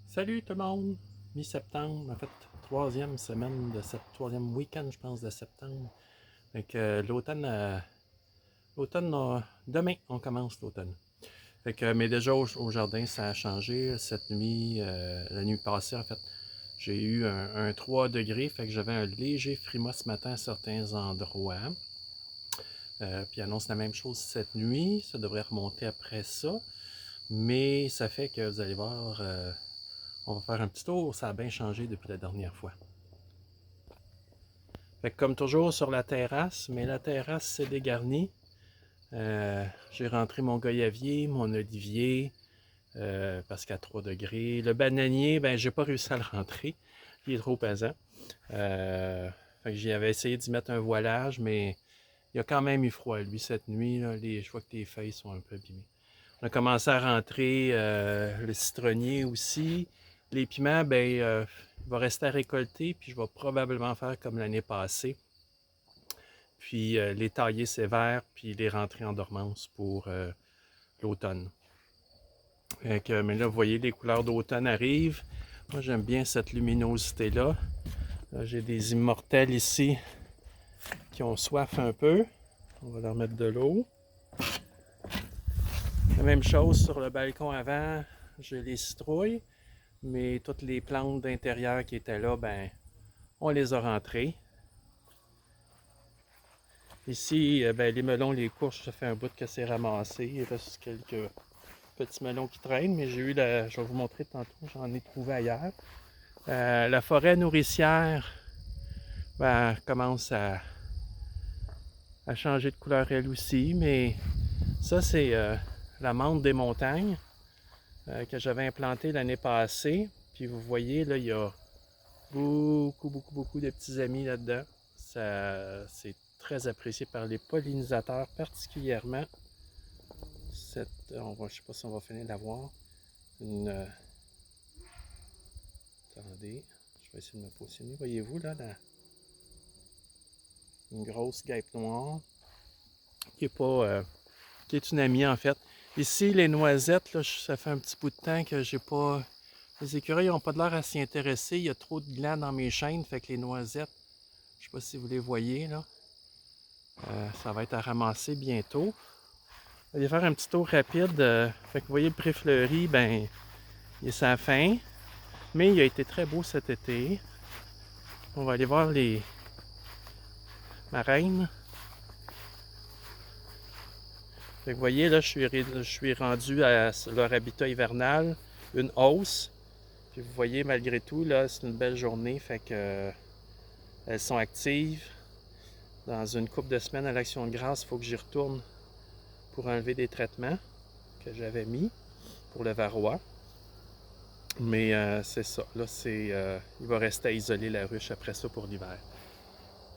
Salut tout le monde! Mi-septembre, en fait, troisième semaine de troisième week-end, je pense, de septembre. Fait que demain, on commence l'automne. Fait que, mais déjà au jardin, ça a changé. Cette nuit, la nuit passée, en fait, j'ai eu un 3 degrés, fait que j'avais un léger frima ce matin à certains endroits. Puis annonce la même chose cette nuit, ça devrait remonter après ça. Mais ça fait que vous allez voir, on va faire un petit tour, ça a bien changé depuis la dernière fois. Fait que comme toujours sur la terrasse, mais la terrasse c'est dégarni. J'ai rentré mon goyavier, mon olivier, parce qu'à 3 degrés. Le bananier, ben j'ai pas réussi à le rentrer. Il est trop pesant. Fait que j'avais essayé d'y mettre un voilage, mais il a quand même eu froid, lui, cette nuit. Là, je vois que tes feuilles sont un peu abîmées. On a commencé à rentrer le citronnier aussi. Les piments, ben, il va rester à récolter, puis je vais probablement faire comme l'année passée. Puis les tailler sévères, puis les rentrer en dormance pour l'automne. Mais là, vous voyez, les couleurs d'automne arrivent. Moi, j'aime bien cette luminosité-là. Là, j'ai des immortels ici qui ont soif un peu. On va leur mettre de l'eau. La même chose sur le balcon avant, j'ai les citrouilles, mais toutes les plantes d'intérieur qui étaient là, ben, on les a rentrées. Ici, ben, les melons, les courges, ça fait un bout que c'est ramassé. Il reste quelques petits melons qui traînent, mais j'ai eu je vais vous montrer tantôt, j'en ai trouvé ailleurs. La forêt nourricière ben, commence à changer de couleur elle aussi, mais ça c'est la menthe des montagnes que j'avais implantée l'année passée. Puis vous voyez, là, il y a beaucoup de petits amis là-dedans. C'est très apprécié par les pollinisateurs particulièrement. Je ne sais pas si on va finir d'avoir une... attendez, je vais essayer de me positionner. Voyez-vous là, une grosse guêpe noire qui est pas... qui est une amie en fait. Ici, les noisettes, là, ça fait un petit bout de temps que j'ai pas... Les écureuils n'ont pas de l'air à s'y intéresser. Il y a trop de glands dans mes chaînes, fait que les noisettes, je sais pas si vous les voyez là, ça va être à ramasser bientôt. On va aller faire un petit tour rapide. Fait que vous voyez le pré fleuri, ben, il est sa fin. Mais il a été très beau cet été. On va aller voir les marraines. Fait que vous voyez, là, je suis rendu à leur habitat hivernal, une hausse. Puis vous voyez, malgré tout, là, c'est une belle journée. Fait que elles sont actives. Dans une couple de semaines à l'Action de grâce, il faut que j'y retourne pour enlever des traitements que j'avais mis pour le varroa. Mais c'est ça. Là, il va rester à isoler la ruche après ça pour l'hiver.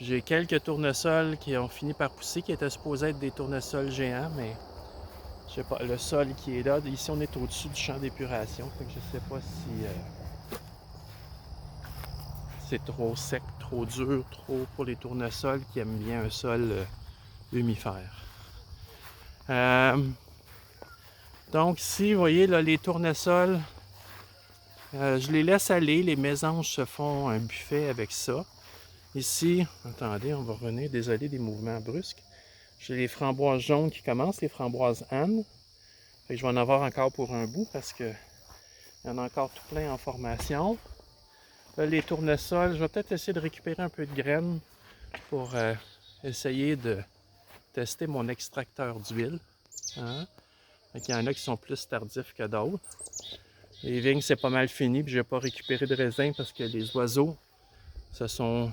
J'ai quelques tournesols qui ont fini par pousser, qui étaient supposés être des tournesols géants, mais je sais pas, le sol qui est là, ici on est au-dessus du champ d'épuration, fait que je sais pas si c'est trop sec, trop dur, trop pour les tournesols qui aiment bien un sol humifère. Donc ici, vous voyez, là, les tournesols, je les laisse aller, les mésanges se font un buffet avec ça. Ici, attendez, on va revenir, désolé des mouvements brusques. J'ai les framboises jaunes qui commencent, les framboises Anne. Fait que je vais en avoir encore pour un bout parce que il y en a encore tout plein en formation. Là, les tournesols, je vais peut-être essayer de récupérer un peu de graines pour essayer de tester mon extracteur d'huile. Hein? Il y en a qui sont plus tardifs que d'autres. Les vignes, c'est pas mal fini, puis je n'ai pas récupéré de raisin parce que les oiseaux se sont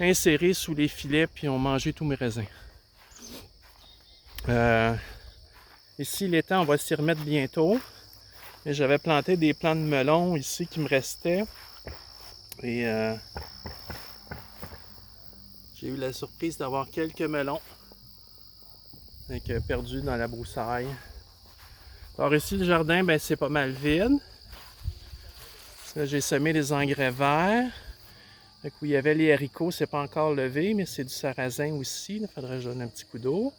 insérés sous les filets puis ont mangé tous mes raisins. Ici, l'étang, on va s'y remettre bientôt. Et j'avais planté des plants de melon ici qui me restaient. Et j'ai eu la surprise d'avoir quelques melons perdus dans la broussaille. Alors ici, le jardin, ben, c'est pas mal vide. Là, j'ai semé des engrais verts. Où il y avait les haricots, c'est pas encore levé, mais c'est du sarrasin aussi. Il faudrait que je donne un petit coup d'eau.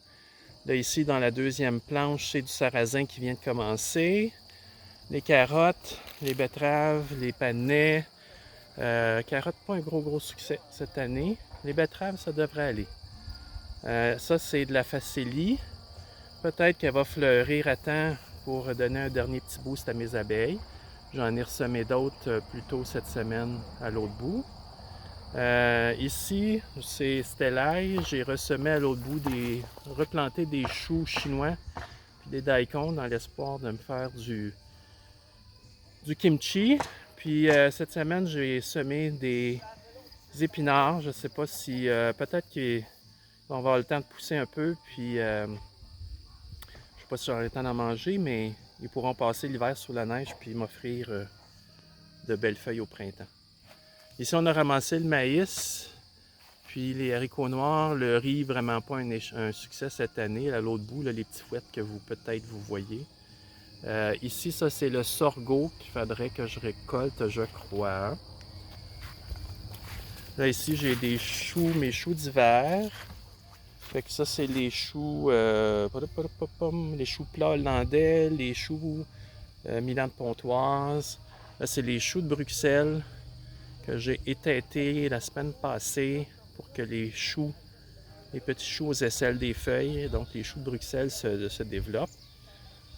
Là, ici, dans la deuxième planche, c'est du sarrasin qui vient de commencer. Les carottes, les betteraves, les panais. Carottes, pas un gros succès cette année. Les betteraves, ça devrait aller. Ça, c'est de la facélie. Peut-être qu'elle va fleurir à temps pour donner un dernier petit boost à mes abeilles. J'en ai ressemé d'autres plus tôt cette semaine à l'autre bout. Ici, c'est Stellaï. J'ai ressemé à l'autre bout replanté des choux chinois puis des daikons dans l'espoir de me faire du kimchi. Puis cette semaine, j'ai semé des épinards. Je ne sais pas si peut-être qu'ils vont avoir le temps de pousser un peu. Puis je ne sais pas si j'aurai le temps d'en manger, mais ils pourront passer l'hiver sous la neige puis m'offrir de belles feuilles au printemps. Ici, on a ramassé le maïs, puis les haricots noirs, le riz, vraiment pas un succès cette année. À l'autre bout, là, les petits fouettes que peut-être vous voyez. Ici, ça, c'est le sorgho qu'il faudrait que je récolte, je crois. Là, ici, j'ai des choux, mes choux d'hiver. Fait que ça, c'est les choux, les choux plats hollandais, les choux Milan de Pontoise. Là, c'est les choux de Bruxelles que j'ai étêtés la semaine passée pour que les petits choux aux aisselles des feuilles, donc les choux de Bruxelles se développent.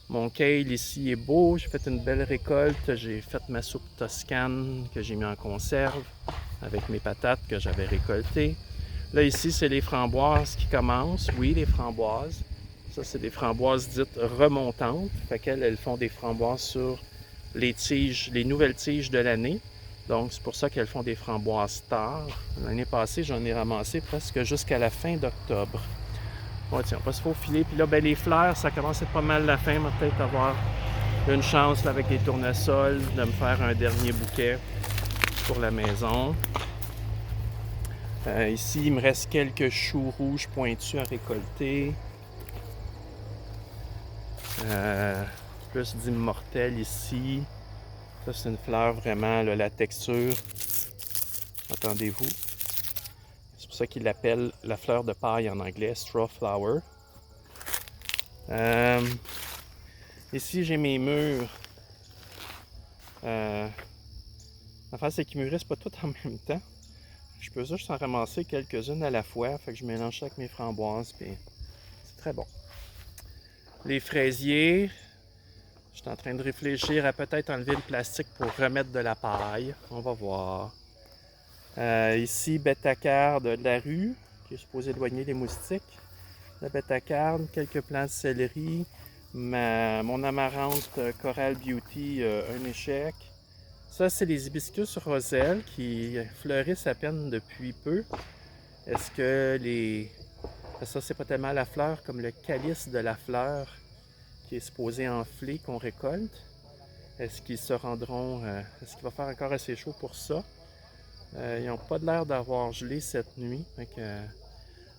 Mon kale ici est beau, j'ai fait une belle récolte, j'ai fait ma soupe toscane que j'ai mis en conserve avec mes patates que j'avais récoltées. Là ici, c'est les framboises qui commencent, oui, les framboises. Ça, c'est des framboises dites remontantes, fait qu'elles font des framboises sur les tiges, les nouvelles tiges de l'année. Donc, c'est pour ça qu'elles font des framboises tard. L'année passée, j'en ai ramassé presque jusqu'à la fin d'octobre. Bon, tiens, on va se faufiler. Puis là, ben, les fleurs, ça commence à être pas mal la fin. On va peut-être avoir une chance là, avec les tournesols de me faire un dernier bouquet pour la maison. Ici, il me reste quelques choux rouges pointus à récolter. Plus d'immortelles ici. Ça, c'est une fleur vraiment, là, la texture. Entendez-vous? C'est pour ça qu'ils l'appellent la fleur de paille en anglais, straw flower. Ici, j'ai mes mûres. L'affaire, c'est qu'ils mûrissent pas toutes en même temps. Je peux juste en ramasser quelques-unes à la fois. Fait que je mélange ça avec mes framboises, puis c'est très bon. Les fraisiers, je suis en train de réfléchir à peut-être enlever le plastique pour remettre de la paille. On va voir. Ici, bétacarde de la rue, qui est supposé éloigner les moustiques. La bétacarde, quelques plants de céleri, mon amarante Coral Beauty, un échec. Ça, c'est les hibiscus roselles qui fleurissent à peine depuis peu. Est-ce que ça, c'est pas tellement la fleur comme le calice de la fleur qui est supposé enfler qu'on récolte. Est-ce qu'ils se rendront... est-ce qu'il va faire encore assez chaud pour ça? Ils n'ont pas l'air d'avoir gelé cette nuit.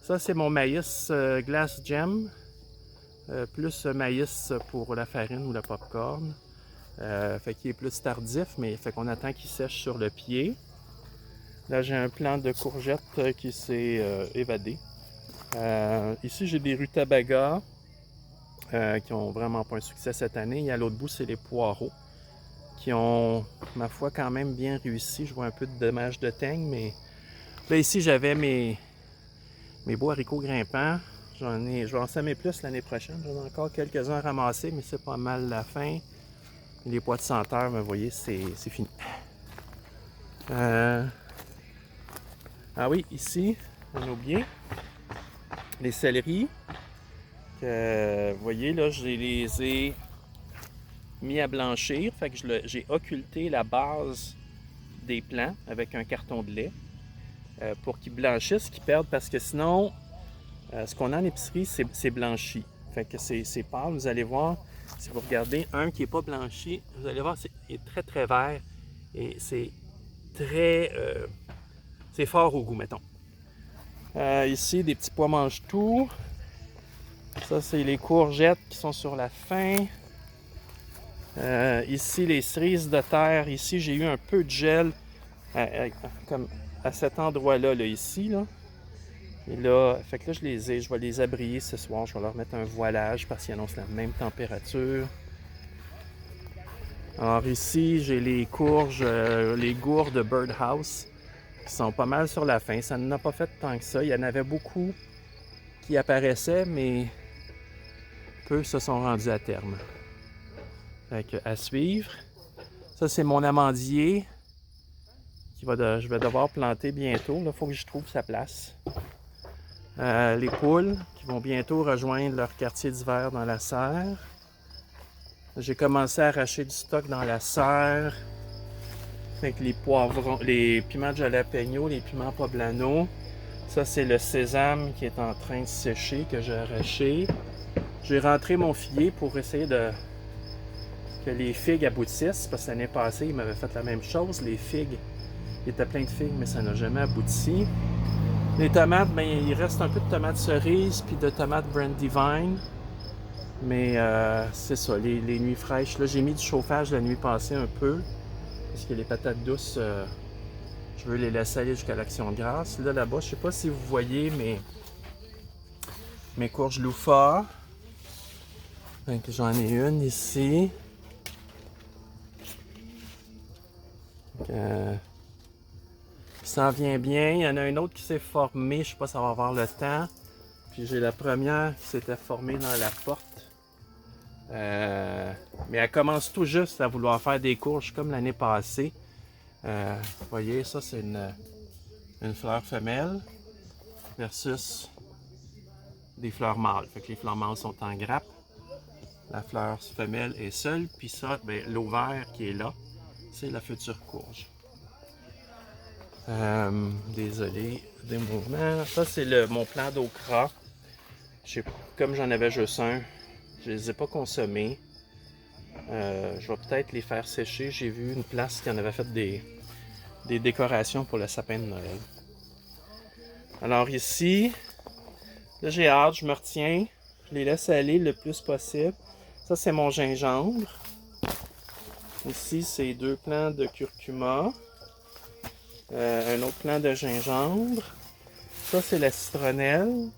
Ça, c'est mon maïs glass gem. Plus maïs pour la farine ou la popcorn. Fait qu'il est plus tardif, mais fait qu'on attend qu'il sèche sur le pied. Là, j'ai un plant de courgettes qui s'est évadé. Ici, j'ai des rutabagas qui ont vraiment pas un succès cette année. Et à l'autre bout, c'est les poireaux qui ont, ma foi, quand même bien réussi. Je vois un peu de dommages de teigne, mais là, ici, j'avais mes beaux haricots grimpants. Je vais en semer plus l'année prochaine. J'en ai encore quelques-uns à ramasser, mais c'est pas mal la fin. Et les pois de senteur, vous voyez, c'est fini. Ah oui, ici, on a oublié les céleris. Vous voyez, là, je les ai mis à blanchir. Fait que j'ai occulté la base des plants avec un carton de lait pour qu'ils blanchissent, qu'ils perdent, parce que sinon, ce qu'on a en épicerie, c'est blanchi. Fait que c'est pâle. Vous allez voir, si vous regardez un qui n'est pas blanchi, vous allez voir, il est très très vert et c'est très... c'est fort au goût, mettons. Ici, des petits pois mange-tout. Ça, c'est les courgettes qui sont sur la fin. Ici, les cerises de terre. Ici, j'ai eu un peu de gel comme à cet endroit-là, là, ici. Là. Et là, fait que là, je vais les abrier ce soir. Je vais leur mettre un voilage parce qu'ils annoncent la même température. Alors ici, j'ai les courges, les gourdes Birdhouse qui sont pas mal sur la fin. Ça n'a pas fait tant que ça. Il y en avait beaucoup qui apparaissaient, mais peu se sont rendus à terme. Fait que, à suivre. Ça, c'est mon amandier je vais devoir planter bientôt. Il faut que je trouve sa place. Les poules qui vont bientôt rejoindre leur quartier d'hiver dans la serre. J'ai commencé à arracher du stock dans la serre. Avec les poivrons, les piments de jalapeno, les piments poblano. Ça, c'est le sésame qui est en train de sécher, que j'ai arraché. J'ai rentré mon figuier pour essayer que les figues aboutissent, parce que l'année passée, ils m'avaient fait la même chose. Les figues, il était plein de figues, mais ça n'a jamais abouti. Les tomates, ben, il reste un peu de tomates cerises puis de tomates Brandywine. Mais c'est ça, les nuits fraîches. Là, j'ai mis du chauffage la nuit passée un peu. Parce que les patates douces, je veux les laisser aller jusqu'à l'Action de grâce. Là, là-bas, je sais pas si vous voyez mes courges louffa. Donc, j'en ai une ici. Donc, qui s'en vient bien. Il y en a une autre qui s'est formée. Je sais pas si ça va avoir le temps. Puis j'ai la première qui s'était formée dans la porte. Mais elle commence tout juste à vouloir faire des courges comme l'année passée. Vous voyez, ça c'est une fleur femelle versus des fleurs mâles. Fait que les fleurs mâles sont en grappe. La fleur femelle est seule. Puis ça, ben, l'ovaire qui est là, c'est la future courge. Désolé des mouvements. Ça c'est mon plant d'okra. Comme j'en avais juste un, je les ai pas consommés. Je vais peut-être les faire sécher. J'ai vu une place qui en avait fait des décorations pour le sapin de Noël. Alors ici, là j'ai hâte, je me retiens. Je les laisse aller le plus possible. Ça c'est mon gingembre. Ici c'est 2 plants de curcuma. Un autre plant de gingembre. Ça c'est la citronnelle.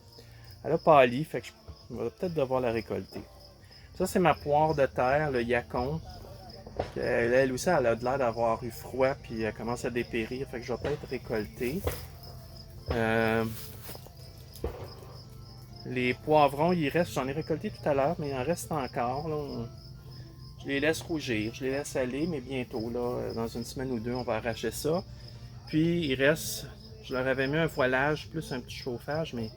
Elle a pâli, fait que je vais peut-être devoir la récolter. Ça, c'est ma poire de terre, le yacon. Elle aussi, elle a l'air d'avoir eu froid, puis elle commence à dépérir, fait que je vais peut-être récolter. Les poivrons, il reste, j'en ai récolté tout à l'heure, mais il en reste encore. Là. Je les laisse rougir, je les laisse aller, mais bientôt, là, dans une semaine ou deux, on va arracher ça. Puis, il reste, je leur avais mis un voilage, plus un petit chauffage, mais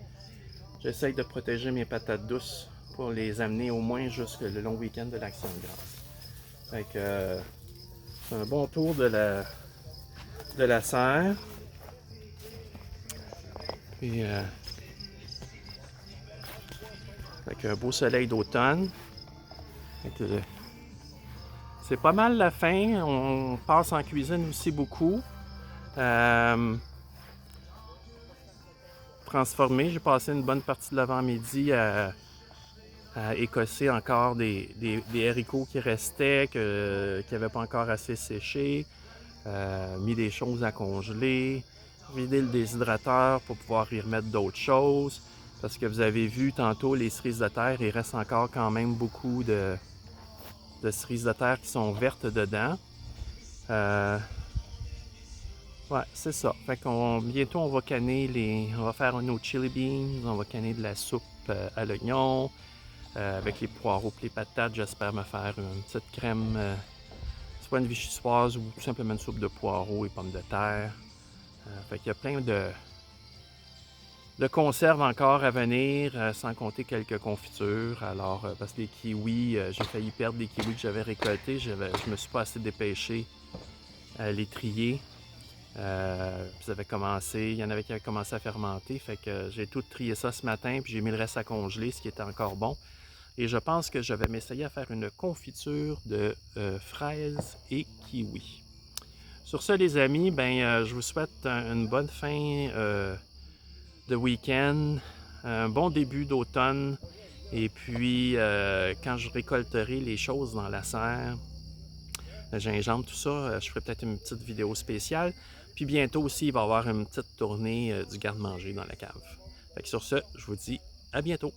j'essaye de protéger mes patates douces pour les amener au moins jusque le long week-end de l'Action de grâce. Fait que c'est un bon tour de la serre. Puis avec un beau soleil d'automne. C'est pas mal la fin. On passe en cuisine aussi beaucoup. Transformé, j'ai passé une bonne partie de l'avant-midi à écosser encore des haricots qui restaient, qui n'avaient pas encore assez séché, mis des choses à congeler, vider le déshydrateur pour pouvoir y remettre d'autres choses, parce que vous avez vu tantôt les cerises de terre, il reste encore quand même beaucoup de cerises de terre qui sont vertes dedans. Ouais, c'est ça. Fait bientôt on va canner on va faire nos chili beans, on va canner de la soupe à l'oignon, avec les poireaux et les patates. J'espère me faire une petite crème, soit une vichyssoise ou tout simplement une soupe de poireaux et pommes de terre. Fait qu'il y a plein de conserves encore à venir, sans compter quelques confitures. Alors, parce que les kiwis, j'ai failli perdre des kiwis que j'avais récoltés. Je me suis pas assez dépêché à les trier. Il y en avait qui avaient commencé à fermenter, fait que j'ai tout trié ça ce matin, puis j'ai mis le reste à congeler, ce qui était encore bon. Et je pense que je vais m'essayer à faire une confiture de fraises et kiwi. Sur ce, les amis, je vous souhaite une bonne fin de week-end, un bon début d'automne, et puis quand je récolterai les choses dans la serre, le gingembre, tout ça, je ferai peut-être une petite vidéo spéciale. Puis bientôt aussi, il va y avoir une petite tournée du garde-manger dans la cave. Fait que sur ce, je vous dis à bientôt.